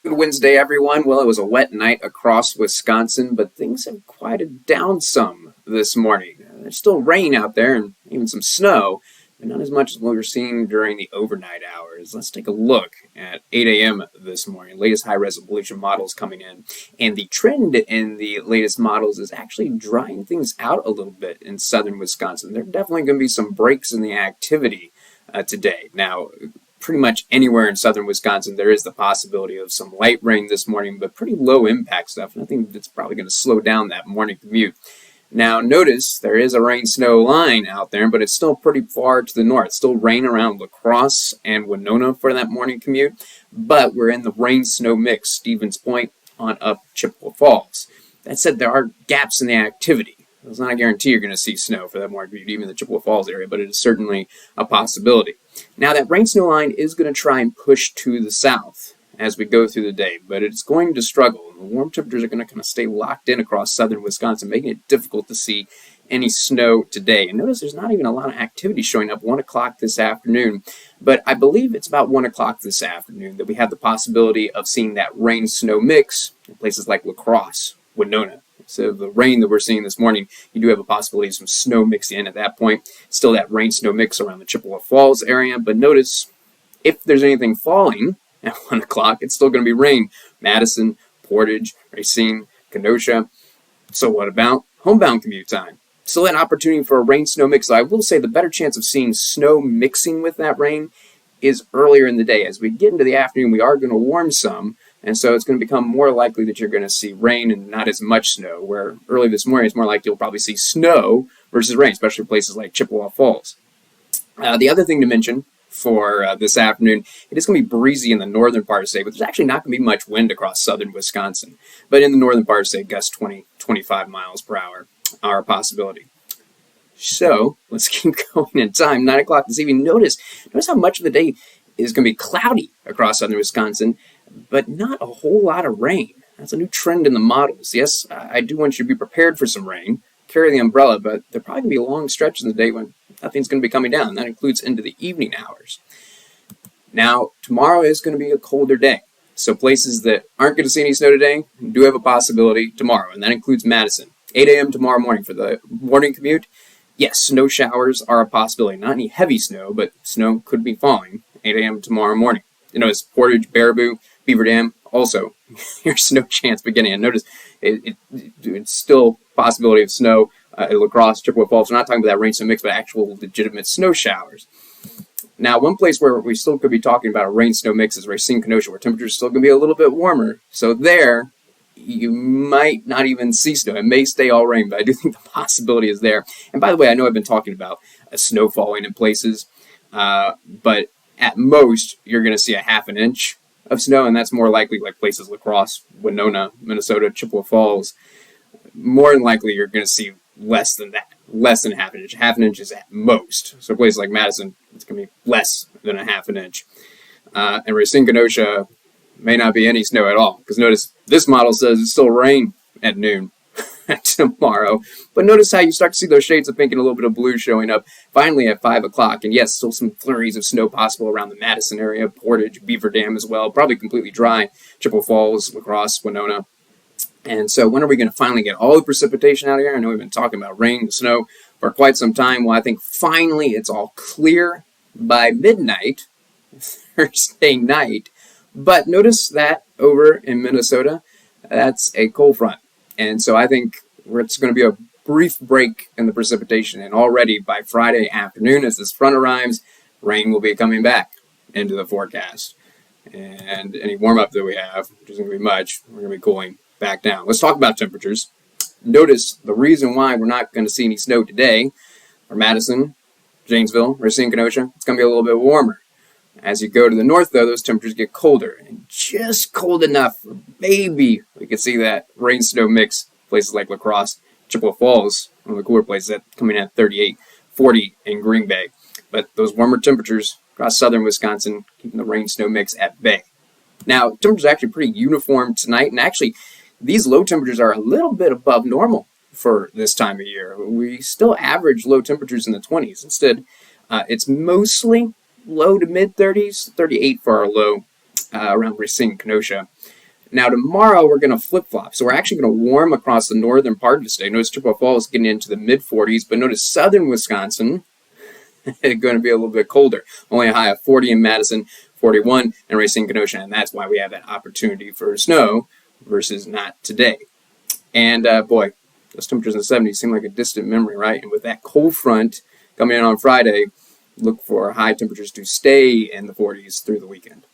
Good Wednesday, everyone. Well, it was a wet night across Wisconsin, but things have quieted down some this morning. There's still rain out there and even some snow, but not as much as what we were seeing during the overnight hours. Let's take a look at 8 a.m. this morning. Latest high-resolution models coming in, and the trend in the latest models is actually drying things out a little bit in southern Wisconsin. There are definitely going to be some breaks in the activity today. Now, pretty much anywhere in southern Wisconsin, there is the possibility of some light rain this morning, but pretty low impact stuff. Nothing that's probably going to slow down that morning commute. Now, notice there is a rain-snow line out there, but it's still pretty far to the north. Still rain around La Crosse and Winona for that morning commute, but we're in the rain-snow mix, Stevens Point on up Chippewa Falls. That said, there are gaps in the activity. It's not a guarantee you're going to see snow for that morning commute, even in the Chippewa Falls area, but it is certainly a possibility. Now, that rain-snow line is going to try and push to the south as we go through the day, but it's going to struggle. The warm temperatures are going to kind of stay locked in across southern Wisconsin, making it difficult to see any snow today. And notice there's not even a lot of activity showing up 1 o'clock this afternoon, but I believe it's about 1 o'clock this afternoon that we have the possibility of seeing that rain-snow mix in places like La Crosse, Winona. So the rain that we're seeing this morning, you do have a possibility of some snow mixing in at that point. Still that rain-snow mix around the Chippewa Falls area, but notice if there's anything falling at 1 o'clock, it's still going to be rain. Madison, Portage, Racine, Kenosha. So what about homebound commute time? Still an opportunity for a rain-snow mix. So I will say the better chance of seeing snow mixing with that rain is earlier in the day. As we get into the afternoon, we are going to warm some, and so it's going to become more likely that you're going to see rain and not as much snow, where early this morning it's more likely you'll probably see snow versus rain, especially places like Chippewa Falls. The other thing to mention for this afternoon, it is going to be breezy in the northern part of the state, but there's actually not going to be much wind across southern Wisconsin. But in the northern part of the state, gusts 20, 25 miles per hour are a possibility. So let's keep going in time. 9 o'clock this evening. Notice how much of the day is going to be cloudy across southern Wisconsin, but not a whole lot of rain. That's a new trend in the models. Yes, I do want you to be prepared for some rain. Carry the umbrella, but there probably going to be a long stretch in the day when nothing's going to be coming down. That includes into the evening hours. Now, tomorrow is going to be a colder day. So places that aren't going to see any snow today do have a possibility tomorrow, and that includes Madison. 8 a.m. tomorrow morning for the morning commute. Yes, snow showers are a possibility. Not any heavy snow, but snow could be falling 8 a.m. tomorrow morning. You notice Portage, Baraboo, Beaver Dam, also here's snow chance beginning. And notice it's still possibility of snow at La Crosse, Chippewa Falls. We're not talking about that rain snow mix, but actual legitimate snow showers. Now, one place where we still could be talking about a rain snow mix is Racine, Kenosha, where temperatures are still going to be a little bit warmer. So there, you might not even see snow. It may stay all rain, but I do think the possibility is there. And by the way, I know I've been talking about snow falling in places, but at most, you're going to see a half an inch of snow, and that's more likely like places La Crosse, Winona, Minnesota, Chippewa Falls. More than likely, you're going to see less than that, less than half an inch. Half an inch is at most. So places like Madison, it's going to be less than a half an inch. And Racine, Kenosha, may not be any snow at all, because notice this model says it's still rain at noon tomorrow. But notice how you start to see those shades of pink and a little bit of blue showing up finally at 5 o'clock. And yes, still some flurries of snow possible around the Madison area, Portage, Beaver Dam as well. Probably completely dry. Chippewa Falls, La Crosse, Winona. And so when are we going to finally get all the precipitation out of here? I know we've been talking about rain and snow for quite some time. Well, I think finally it's all clear by midnight, Thursday night. But notice that over in Minnesota, that's a cold front. And so I think it's going to be a brief break in the precipitation. And already by Friday afternoon, as this front arrives, rain will be coming back into the forecast. And any warm-up that we have, which isn't going to be much, we're going to be cooling back down. Let's talk about temperatures. Notice the reason why we're not going to see any snow today for Madison, Janesville, Racine, Kenosha, it's going to be a little bit warmer. As you go to the north, though, those temperatures get colder, and just cold enough for maybe we could see that rain-snow mix. Places like La Crosse, Chippewa Falls, one of the cooler places, that coming in at 38, 40 in Green Bay. But those warmer temperatures across southern Wisconsin, keeping the rain-snow mix at bay. Now, temperatures are actually pretty uniform tonight, and actually, these low temperatures are a little bit above normal for this time of year. We still average low temperatures in the 20s. Instead, it's mostly low to mid 30s, 38 for our low around Racine, Kenosha. Now, tomorrow we're going to flip-flop. So we're actually going to warm across the northern part of the state. Notice Chippewa Falls getting into the mid-40s, but notice southern Wisconsin it's going to be a little bit colder. Only a high of 40 in Madison, 41 in Racine, Kenosha, and that's why we have that opportunity for snow versus not today. And boy, those temperatures in the 70s seem like a distant memory, right? And with that cold front coming in on Friday, look for high temperatures to stay in the 40s through the weekend.